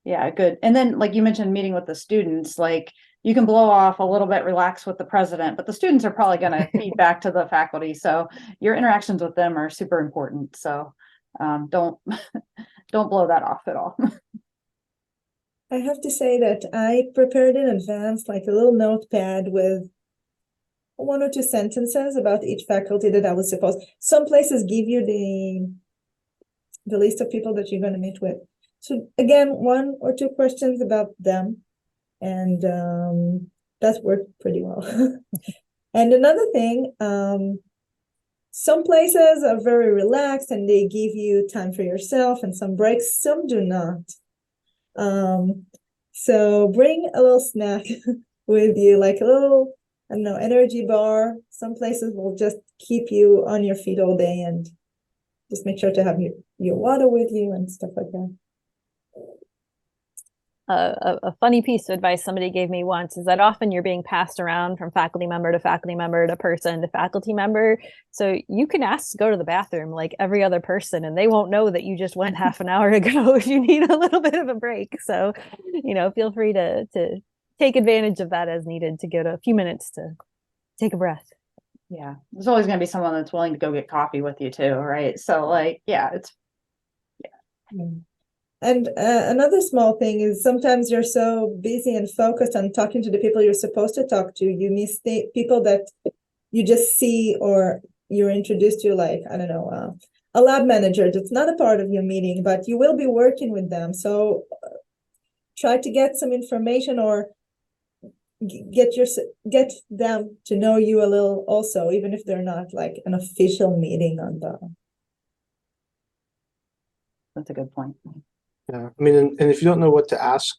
Speaker 1: good. And then like you mentioned meeting with the students, like you can blow off a little bit, relax with the president, but the students are probably going to feed back to the faculty. So your interactions with them are super important. So don't blow that off at all.
Speaker 4: I have to say that I prepared in advance like a little notepad with 1 or 2 sentences about each faculty that I was supposed. Some places give you the list of people that you're going to meet with. So again, 1 or 2 questions about them, and that worked pretty well. And another thing, some places are very relaxed and they give you time for yourself and some breaks. Some do not. So bring a little snack with you, like a little, I don't know, energy bar. Some places will just keep you on your feet all day, and just make sure to have your water with you and stuff like that.
Speaker 2: A funny piece of advice somebody gave me once is that often you're being passed around from faculty member to faculty member to person to faculty member. So you can ask to go to the bathroom like every other person, and they won't know that you just went half an hour ago if you need a little bit of a break. So, feel free to take advantage of that as needed to get a few minutes to take a breath.
Speaker 1: Yeah, there's always going to be someone that's willing to go get coffee with you too, right? So like, it's.
Speaker 4: And another small thing is sometimes you're so busy and focused on talking to the people you're supposed to talk to, you miss the people that you just see or you're introduced to, like, I don't know, a lab manager that's not a part of your meeting, but you will be working with them. So try to get some information or get them to know you a little also, even if they're not like an official meeting on the.
Speaker 1: That's a good point.
Speaker 5: Yeah, I mean, and if you don't know what to ask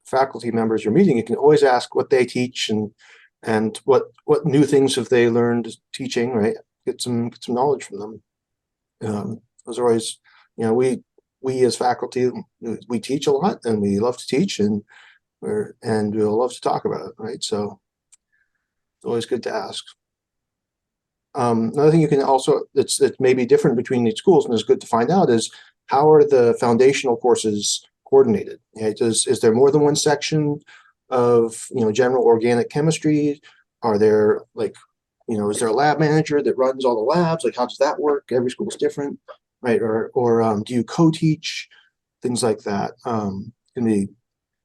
Speaker 5: faculty members you're meeting, you can always ask what they teach and what new things have they learned teaching, right? Get some knowledge from them. Those are always, we as faculty, we teach a lot and we love to teach and we'll love to talk about it, right? So it's always good to ask. Another thing you can also that's maybe different between these schools and is good to find out is how are the foundational courses coordinated? Right? Is there more than one section of general organic chemistry? Are there is there a lab manager that runs all the labs? Like how does that work? Every school is different, right? Or do you co-teach? Things like that can be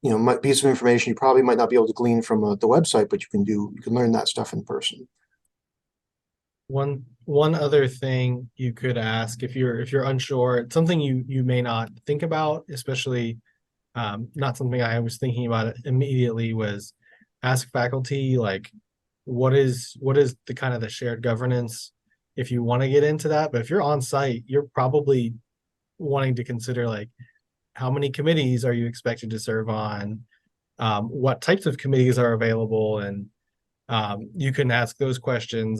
Speaker 5: might be some information you probably might not be able to glean from the website, but you can learn that stuff in person.
Speaker 3: One other thing you could ask if you're unsure, it's something you may not think about, especially not something I was thinking about immediately, was ask faculty like what is the kind of the shared governance if you want to get into that. But if you're on site, you're probably wanting to consider like how many committees are you expected to serve on, what types of committees are available, and you can ask those questions.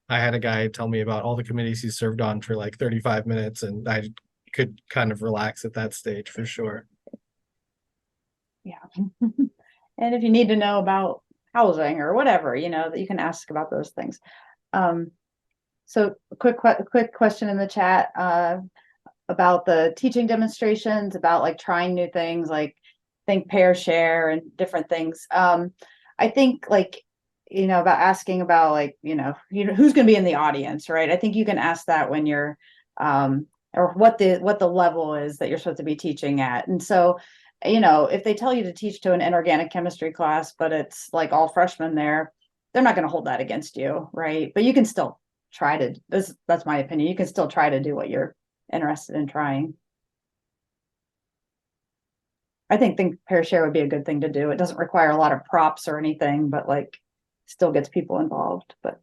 Speaker 3: I had a guy tell me about all the committees he served on for like 35 minutes, and I could kind of relax at that stage for sure.
Speaker 1: Yeah. And if you need to know about housing or whatever, that you can ask about those things. So quick question in the chat about the teaching demonstrations, about like trying new things like think, pair, share, and different things. I think like, about asking about like, who's going to be in the audience, right? I think you can ask that when you're, or what the level is that you're supposed to be teaching at. And so, if they tell you to teach to an inorganic chemistry class, but it's like all freshmen there, they're not going to hold that against you, right? But you can still try to, that's my opinion. You can still try to do what you're interested in trying. I think pair share would be a good thing to do. It doesn't require a lot of props or anything, but like still gets people involved. But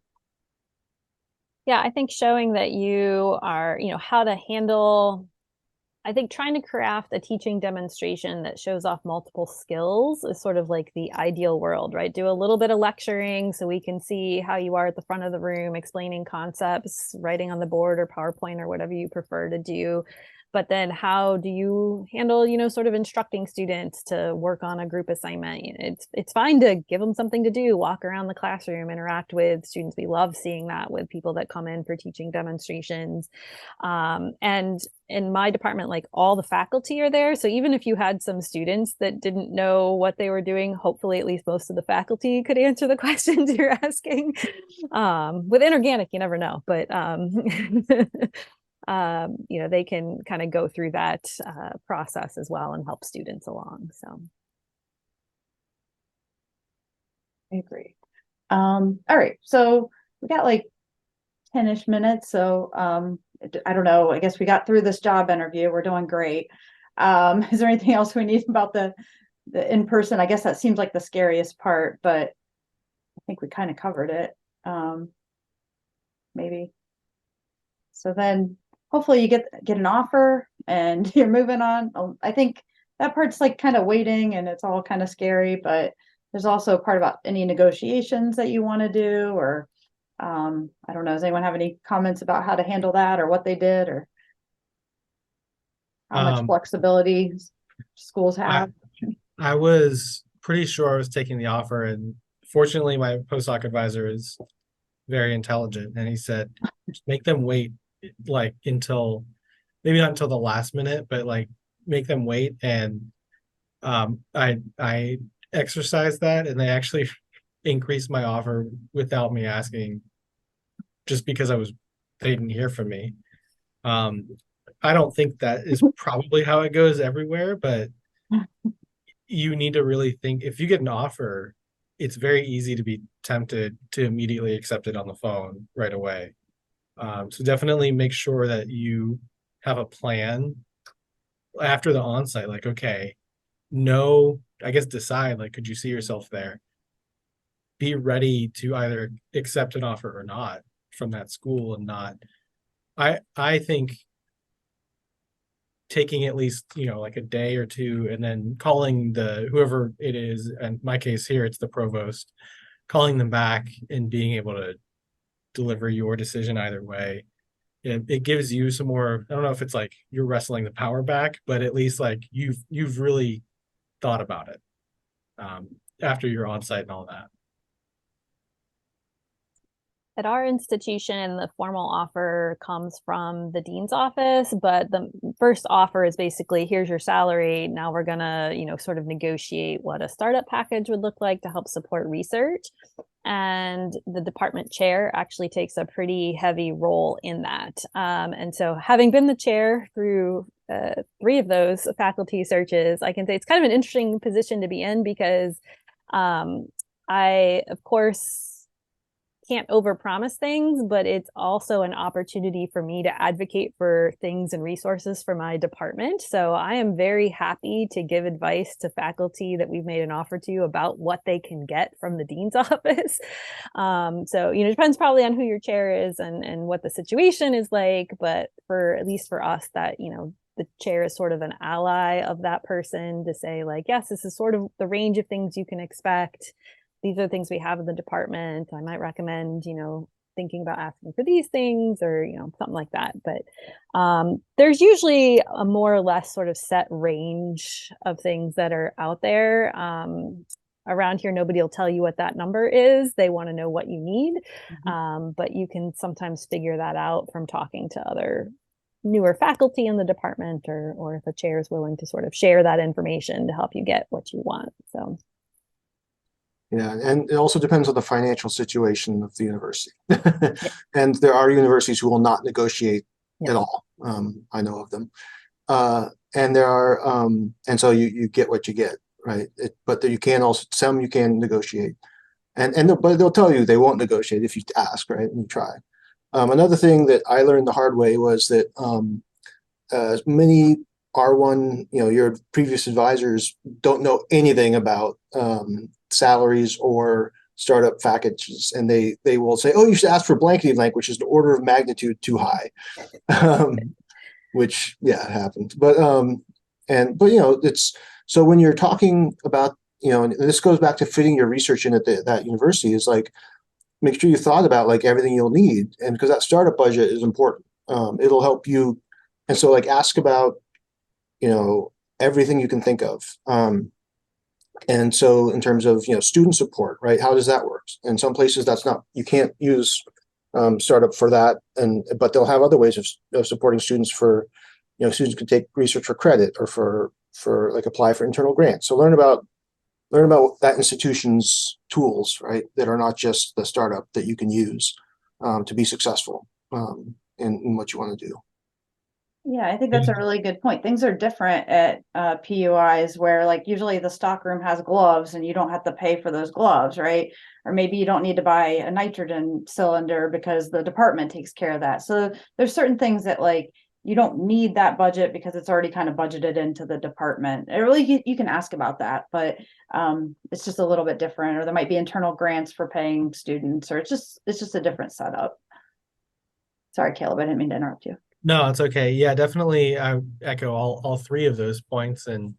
Speaker 2: yeah, I think showing that you are, how to handle, I think trying to craft a teaching demonstration that shows off multiple skills is sort of like the ideal world, right? Do a little bit of lecturing so we can see how you are at the front of the room, explaining concepts, writing on the board or PowerPoint or whatever you prefer to do. But then how do you handle, sort of instructing students to work on a group assignment? It's fine to give them something to do, walk around the classroom, interact with students. We love seeing that with people that come in for teaching demonstrations. And in my department, like all the faculty are there. So even if you had some students that didn't know what they were doing, hopefully at least most of the faculty could answer the questions you're asking. With inorganic, you never know, but they can kind of go through that process as well and help students along. So
Speaker 1: I agree. All right. So we got like 10-ish minutes. So I don't know. I guess we got through this job interview. We're doing great. Is there anything else we need about the in-person? I guess that seems like the scariest part, but I think we kind of covered it. Maybe. So then hopefully you get an offer and you're moving on. I think that part's like kind of waiting and it's all kind of scary, but there's also a part about any negotiations that you want to do, or I don't know. Does anyone have any comments about how to handle that or what they did or how much flexibility schools have?
Speaker 3: I was pretty sure I was taking the offer, and fortunately my postdoc advisor is very intelligent, and he said, just make them wait like until, maybe not until the last minute, but like make them wait. And I exercised that, and they actually increased my offer without me asking, just because they didn't hear from me. I don't think that is probably how it goes everywhere, but you need to really think, if you get an offer, it's very easy to be tempted to immediately accept it on the phone right away. So definitely make sure that you have a plan after the onsite, like, okay, no, I guess decide, like, could you see yourself there? Be ready to either accept an offer or not from that school, and not, I think taking at least, like a day or two, and then calling whoever it is, and in my case here, it's the provost, calling them back and being able to deliver your decision either way. It gives you some more, I don't know if it's like you're wrestling the power back, but at least like you've really thought about it after your onsite and all that.
Speaker 2: at our institution, the formal offer comes from the dean's office, but the first offer is basically, here's your salary. Now we're gonna, sort of negotiate what a startup package would look like to help support research. And the department chair actually takes a pretty heavy role in that. And so having been the chair through 3 of those faculty searches, I can say it's kind of an interesting position to be in, because I, of course, can't overpromise things, but it's also an opportunity for me to advocate for things and resources for my department. So I am very happy to give advice to faculty that we've made an offer to about what they can get from the dean's office. So, it depends probably on who your chair is and what the situation is like, but at least for us, that, the chair is sort of an ally of that person to say, like, yes, this is sort of the range of things you can expect. These are the things we have in the department. I might recommend, thinking about asking for these things, or, something like that. But there's usually a more or less sort of set range of things that are out there. Around here, nobody will tell you what that number is. They want to know what you need. Mm-hmm. But you can sometimes figure that out from talking to other newer faculty in the department, or if a chair is willing to sort of share that information to help you get what you want. So
Speaker 5: Yeah, and it also depends on the financial situation of the university. And there are universities who will not negotiate
Speaker 1: Yeah.
Speaker 5: at all. I know of them. And there are, and so you get what you get, right? But you can also, some you can negotiate. But they'll tell you they won't negotiate if you ask, right? And you try. Another thing that I learned the hard way was that many R1, your previous advisors don't know anything about salaries or startup packages, and they will say, "Oh, you should ask for blanketing length, which is an order of magnitude too high," which happens. But it's so when you're talking about and this goes back to fitting your research in at that university is like make sure you thought about like everything you'll need, and because that startup budget is important, it'll help you, and so like ask about everything you can think of. And so in terms of, student support, right? How does that work? In some places you can't use startup for that. But they'll have other ways of supporting students for, students can take research for credit or for like apply for internal grants. So learn about that institution's tools, right? That are not just the startup that you can use to be successful in what you want to do.
Speaker 1: Yeah, I think that's a really good point. Things are different at PUIs where like usually the stockroom has gloves and you don't have to pay for those gloves, right? Or maybe you don't need to buy a nitrogen cylinder because the department takes care of that. So there's certain things that like you don't need that budget because it's already kind of budgeted into the department. It really, you can ask about that, but it's just a little bit different, or there might be internal grants for paying students, or it's just a different setup. Sorry, Caleb, I didn't mean to interrupt you.
Speaker 3: No, it's okay. Yeah, definitely. I echo all three of those points. And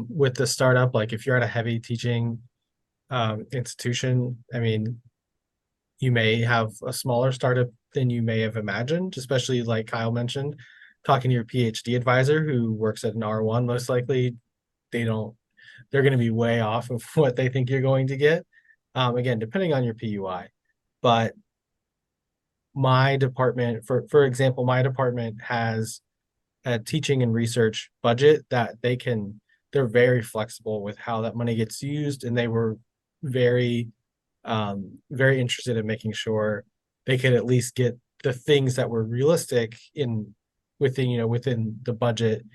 Speaker 3: with the startup, like if you're at a heavy teaching institution, I mean, you may have a smaller startup than you may have imagined, especially like Kyle mentioned, talking to your PhD advisor who works at an R1, most likely they're going to be way off of what they think you're going to get. Again, depending on your PUI. But my department, for example, my department has a teaching and research budget that they're very flexible with how that money gets used. And they were very, very interested in making sure they could at least get the things that were realistic within the budget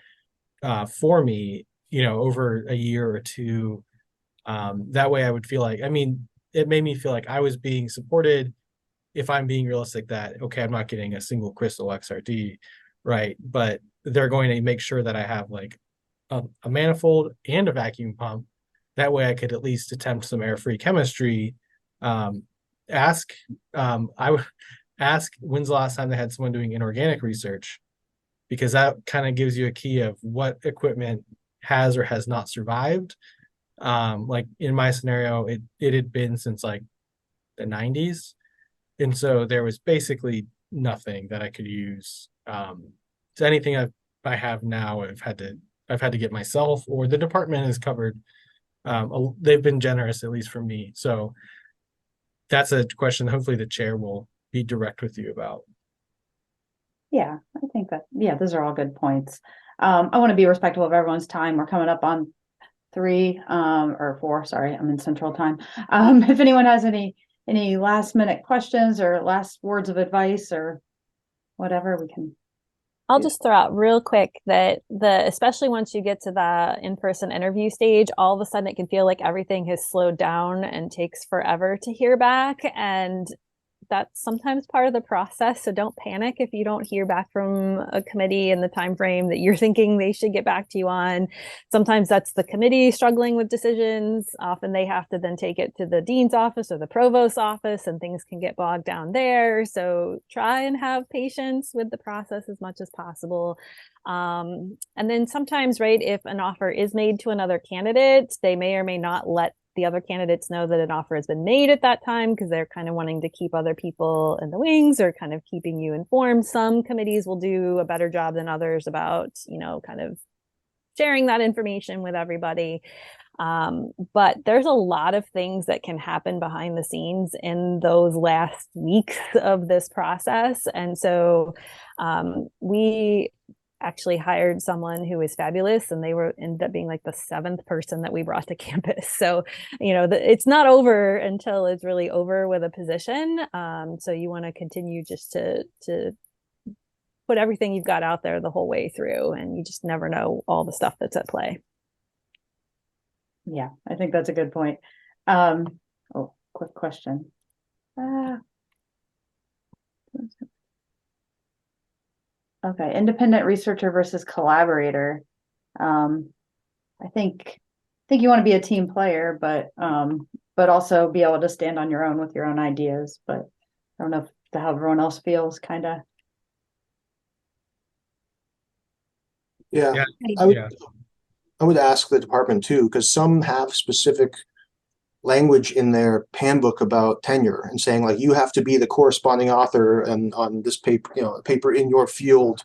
Speaker 3: for me, over a year or two. That way I would feel like, it made me feel like I was being supported if I'm being realistic that, okay, I'm not getting a single crystal XRD, right? But they're going to make sure that I have like a manifold and a vacuum pump. That way I could at least attempt some air-free chemistry. I would ask when's the last time they had someone doing inorganic research, because that kind of gives you a key of what equipment has or has not survived. Like in my scenario, it had been since like the 90s. And so there was basically nothing that I could use. So anything I have now, I've had to get myself, or the department has covered. They've been generous, at least for me. So that's a question hopefully the chair will be direct with you about.
Speaker 1: Yeah, I think those are all good points. I want to be respectful of everyone's time. We're coming up on 3 or 4, sorry, I'm in central time. If anyone has any last minute questions or last words of advice or whatever, we can.
Speaker 2: I'll just throw out real quick that especially once you get to the in-person interview stage, all of a sudden it can feel like everything has slowed down and takes forever to hear back. And that's sometimes part of the process. So don't panic if you don't hear back from a committee in the time frame that you're thinking they should get back to you on. Sometimes that's the committee struggling with decisions. Often they have to then take it to the dean's office or the provost's office, and things can get bogged down there. So try and have patience with the process as much as possible. And then sometimes, right, if an offer is made to another candidate, they may or may not let the other candidates know that an offer has been made at that time, because they're kind of wanting to keep other people in the wings or kind of keeping you informed. Some committees will do a better job than others about, kind of sharing that information with everybody. But there's a lot of things that can happen behind the scenes in those last weeks of this process. And so we actually hired someone who is fabulous, and they ended up being like the 7th person that we brought to campus. So, it's not over until it's really over with a position. So you want to continue just to put everything you've got out there the whole way through, and you just never know all the stuff that's at play.
Speaker 1: Yeah, I think that's a good point. Quick question. Okay, independent researcher versus collaborator. I think you want to be a team player, but also be able to stand on your own with your own ideas. But I don't know how everyone else feels, kind of.
Speaker 5: Yeah,
Speaker 3: Yeah.
Speaker 5: I would,
Speaker 3: Yeah.
Speaker 5: I would ask the department too, because some have specific language in their handbook about tenure and saying like, you have to be the corresponding author and on this paper, paper in your field,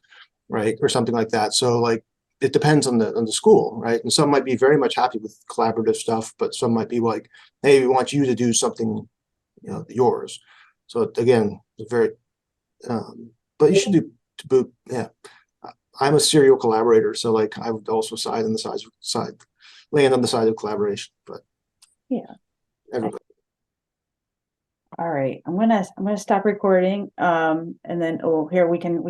Speaker 5: right? Or something like that. So like, it depends on the school, right? And some might be very much happy with collaborative stuff, but some might be like, hey, we want you to do something, yours. So again, it's very, but you should do to boot. Yeah. I'm a serial collaborator, so like I would also land on the side of collaboration, but
Speaker 1: Yeah.
Speaker 5: everybody.
Speaker 1: All right, I'm gonna stop recording. And then here we can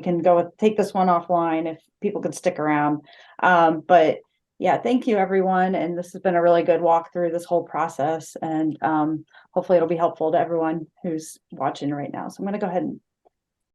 Speaker 1: take this one offline if people could stick around. But yeah, thank you everyone, and this has been a really good walk through this whole process, and hopefully it'll be helpful to everyone who's watching right now. So I'm gonna go ahead and